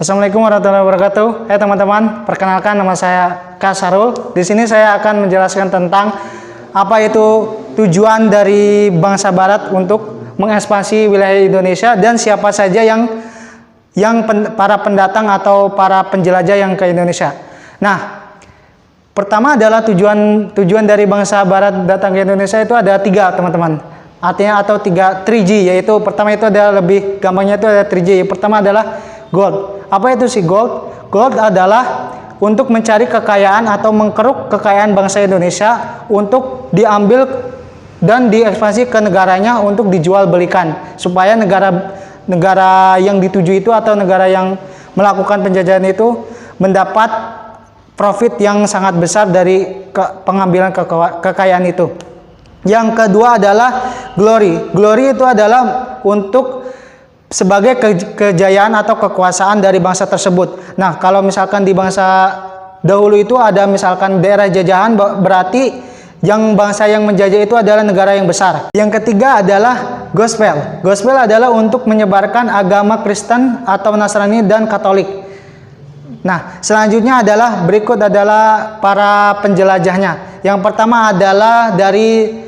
Assalamualaikum warahmatullahi wabarakatuh. Hai teman-teman, perkenalkan nama saya Kak Sarul. Di sini saya akan menjelaskan tentang apa itu tujuan dari bangsa Barat untuk mengekspansi wilayah Indonesia dan siapa saja para pendatang atau para penjelajah yang ke Indonesia. Nah, pertama adalah tujuan dari bangsa Barat datang ke Indonesia itu ada 3, teman-teman. Artinya atau 3G, yaitu pertama itu adalah lebih gampangnya itu ada 3G. Yang pertama adalah gold. Apa itu sih gold? Gold adalah untuk mencari kekayaan atau mengkeruk kekayaan bangsa Indonesia untuk diambil dan diekspansi ke negaranya untuk dijual belikan, supaya negara yang dituju itu atau negara yang melakukan penjajahan itu mendapat profit yang sangat besar dari pengambilan kekayaan itu. Yang kedua adalah glory. Glory itu adalah untuk sebagai kejayaan atau kekuasaan dari bangsa tersebut. Nah, kalau misalkan di bangsa dahulu itu ada misalkan daerah jajahan, berarti yang bangsa yang menjajah itu adalah negara yang besar. Yang ketiga adalah gospel. Gospel adalah untuk menyebarkan agama Kristen atau Nasrani dan Katolik. Nah, selanjutnya berikut adalah para penjelajahnya. Yang pertama adalah dari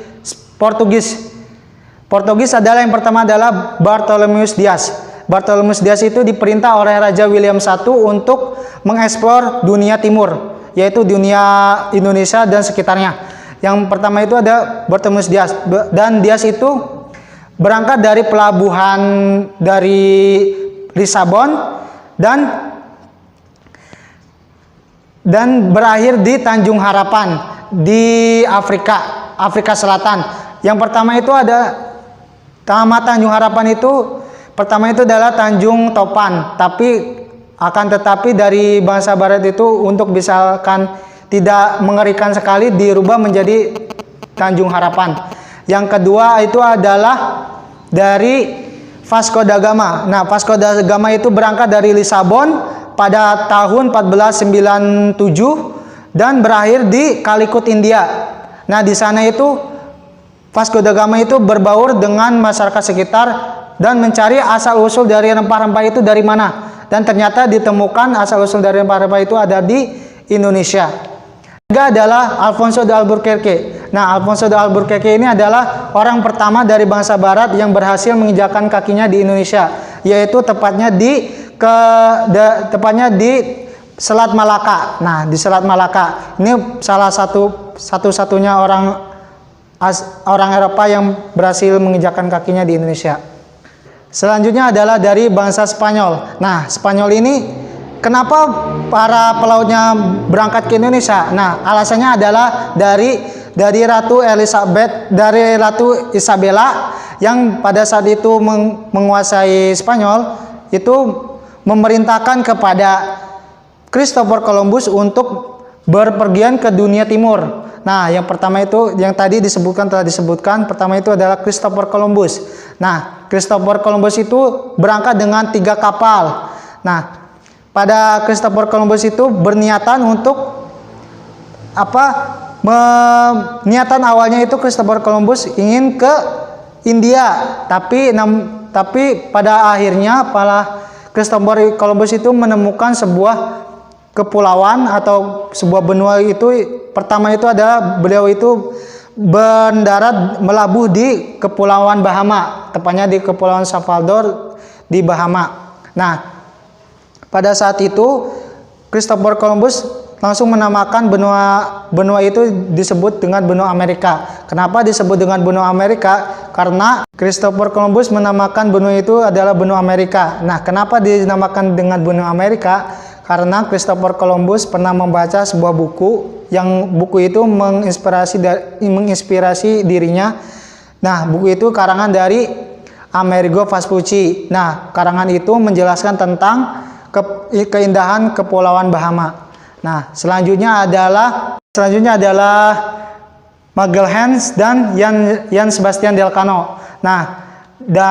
Portugis. Portugis adalah yang pertama adalah Bartholomeus Dias. Bartholomeus Dias itu diperintah oleh Raja William I untuk mengeksplor dunia timur, yaitu dunia Indonesia dan sekitarnya. Yang pertama itu ada Bartholomeus Dias, dan Dias itu berangkat dari pelabuhan dari Lisabon dan berakhir di Tanjung Harapan di Afrika Selatan. Yang pertama itu ada Tanjung Harapan itu pertama itu adalah Tanjung Topan, tetapi dari bangsa Barat itu untuk misalkan tidak mengerikan sekali dirubah menjadi Tanjung Harapan. Yang kedua itu adalah dari Vasco da Gama. Nah, Vasco da Gama itu berangkat dari Lisabon pada tahun 1497 dan berakhir di Calicut, India. Nah, di sana itu Vasco da Gama itu berbaur dengan masyarakat sekitar dan mencari asal-usul dari rempah-rempah itu dari mana. Dan ternyata ditemukan asal-usul dari rempah-rempah itu ada di Indonesia. Ketiga adalah Alfonso de Albuquerque. Nah, Alfonso de Albuquerque ini adalah orang pertama dari bangsa Barat yang berhasil menginjakkan kakinya di Indonesia, yaitu tepatnya di Selat Malaka. Nah, di Selat Malaka ini salah satu-satunya orang Eropa yang berhasil menginjakkan kakinya di Indonesia. Selanjutnya adalah dari bangsa Spanyol. Nah, Spanyol ini kenapa para pelautnya berangkat ke Indonesia? Nah, alasannya adalah dari Ratu Isabella yang pada saat itu menguasai Spanyol itu memerintahkan kepada Christopher Columbus untuk berpergian ke dunia timur. Nah, yang pertama itu yang tadi telah disebutkan, pertama itu adalah Christopher Columbus. Nah, Christopher Columbus itu berangkat dengan 3 kapal. Nah, pada Christopher Columbus itu berniatan untuk niatan awalnya itu Christopher Columbus ingin ke India, tapi pada akhirnya Christopher Columbus itu menemukan sebuah kepulauan atau sebuah benua itu. Pertama itu adalah beliau itu melabuh di Kepulauan Bahama, tepatnya di Kepulauan Salvador di Bahama. Nah, pada saat itu Christopher Columbus langsung menamakan benua itu disebut dengan benua Amerika. Kenapa disebut dengan benua Amerika? Karena Christopher Columbus menamakan benua itu adalah benua Amerika. Nah, kenapa dinamakan dengan benua Amerika? Karena Christopher Columbus pernah membaca sebuah buku yang buku itu menginspirasi dirinya. Nah, buku itu karangan dari Amerigo Vespucci. Nah, karangan itu menjelaskan tentang keindahan Kepulauan Bahama. Nah, selanjutnya adalah Magalhães dan Jan Sebastian Elcano. Nah,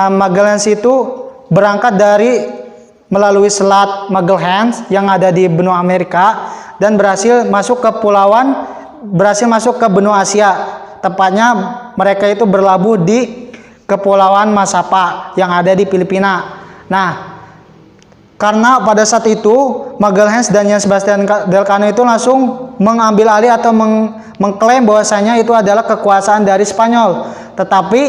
Magalhães itu berangkat melalui Selat Magalhães yang ada di benua Amerika dan berhasil masuk ke benua Asia. Tepatnya mereka itu berlabuh di Kepulauan Masapa yang ada di Filipina. Nah, Karena pada saat itu Magalhães dan Jan Sebastian Elcano itu langsung mengambil alih atau mengklaim bahwasanya itu adalah kekuasaan dari Spanyol. Tetapi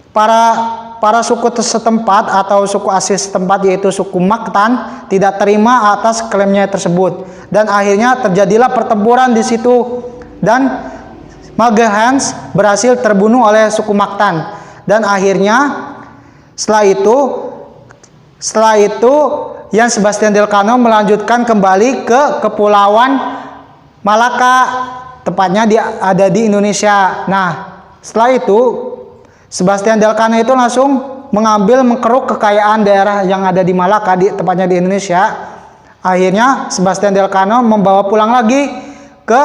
para suku setempat atau suku asli setempat yaitu suku Mactan tidak terima atas klaimnya tersebut, dan akhirnya terjadilah pertempuran di situ dan Magalhães berhasil terbunuh oleh suku Mactan, dan akhirnya setelah itu Jan Sebastian Elcano melanjutkan kembali ke Kepulauan Malaka, tepatnya ada di Indonesia. Nah, setelah itu Sebastian Elcano itu langsung mengkeruk kekayaan daerah yang ada di Malaka, tepatnya di Indonesia. Akhirnya Sebastian Elcano membawa pulang lagi ke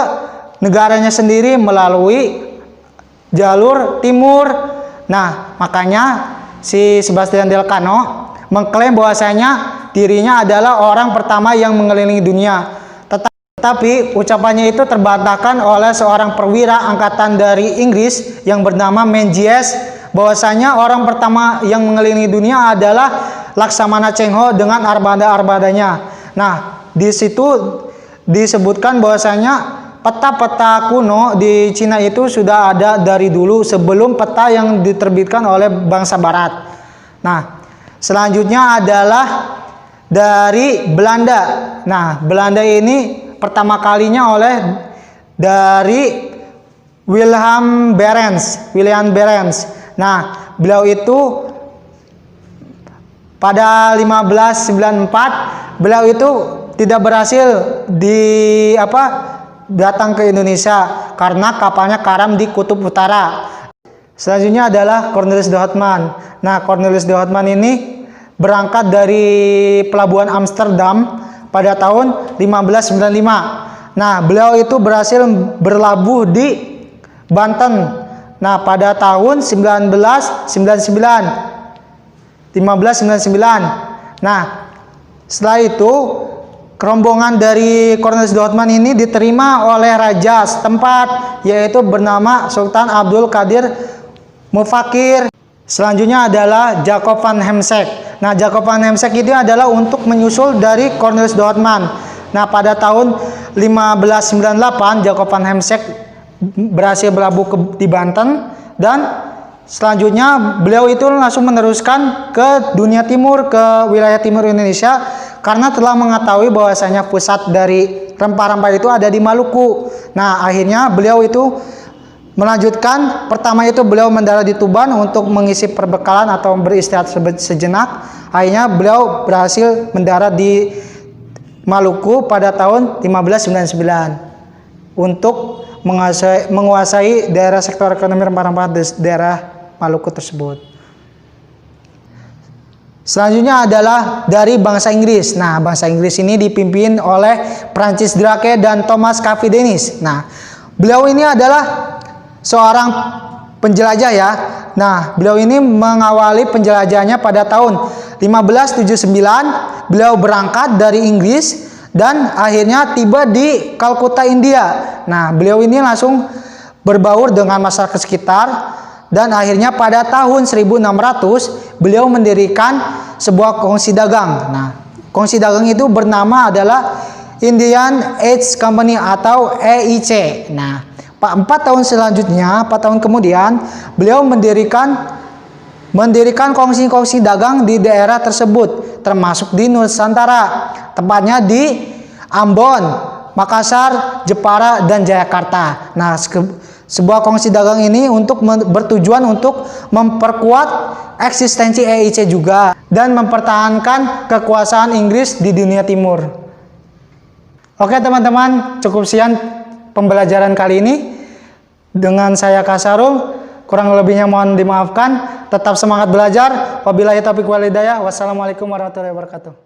negaranya sendiri melalui jalur timur. Nah, makanya si Sebastian Elcano mengklaim bahwasanya dirinya adalah orang pertama yang mengelilingi dunia. Tetapi ucapannya itu terbantahkan oleh seorang perwira angkatan dari Inggris yang bernama Menzies, bahwasanya orang pertama yang mengelilingi dunia adalah Laksamana Cheng Ho dengan armada-armadanya. Nah, di situ disebutkan bahwasanya peta-peta kuno di Cina itu sudah ada dari dulu sebelum peta yang diterbitkan oleh bangsa Barat. Nah, selanjutnya adalah dari Belanda. Nah, Belanda ini pertama kalinya dari William Barents. Nah, beliau itu pada 1594 beliau itu tidak berhasil datang ke Indonesia karena kapalnya karam di Kutub Utara. Selanjutnya adalah Cornelis de Houtman. Nah, Cornelis de Houtman ini berangkat dari pelabuhan Amsterdam pada tahun 1595. Nah, beliau itu berhasil berlabuh di Banten. Nah, pada tahun 1599. Nah, setelah itu rombongan dari Cornelis de Houtman ini diterima oleh raja setempat, yaitu bernama Sultan Abdul Qadir Mufakir. Selanjutnya adalah Jacob van Heemskerck. Nah, Jacob van Heemskerck itu adalah untuk menyusul dari Cornelis de Houtman. Nah, pada tahun 1598 Jacob van Heemskerck berhasil berlabuh di Banten, dan selanjutnya beliau itu langsung meneruskan ke dunia timur, ke wilayah timur Indonesia, karena telah mengetahui bahwasanya pusat dari rempah-rempah itu ada di Maluku. Nah, akhirnya beliau itu melanjutkan, pertama itu beliau mendarat di Tuban untuk mengisi perbekalan atau beristirahat sejenak. Akhirnya beliau berhasil mendarat di Maluku pada tahun 1599 untuk menguasai daerah sektor ekonomi rempah-rempah di daerah Maluku tersebut. Selanjutnya adalah dari bangsa Inggris. Nah, bangsa Inggris ini dipimpin oleh Francis Drake dan Thomas Cavendish. Nah, beliau ini adalah seorang penjelajah ya. Nah, beliau ini mengawali penjelajahannya pada tahun 1579. Beliau berangkat dari Inggris dan akhirnya tiba di Kalkuta, India. Nah, beliau ini langsung berbaur dengan masyarakat sekitar, dan akhirnya pada tahun 1600 beliau mendirikan sebuah kongsi dagang. Nah, kongsi dagang itu bernama adalah Indian East Company atau EIC. Nah, 4 tahun kemudian beliau mendirikan kongsi-kongsi dagang di daerah tersebut, termasuk di Nusantara, tepatnya di Ambon, Makassar, Jepara, dan Jayakarta. Nah, sebuah kongsi dagang ini bertujuan untuk memperkuat eksistensi EIC juga dan mempertahankan kekuasaan Inggris di dunia timur. Oke teman-teman, cukup sekian pembelajaran kali ini. Dengan saya Kak Sarul, kurang lebihnya mohon dimaafkan. Tetap semangat belajar. Wabillahi taufiq wal hidayah. Wassalamualaikum warahmatullahi wabarakatuh.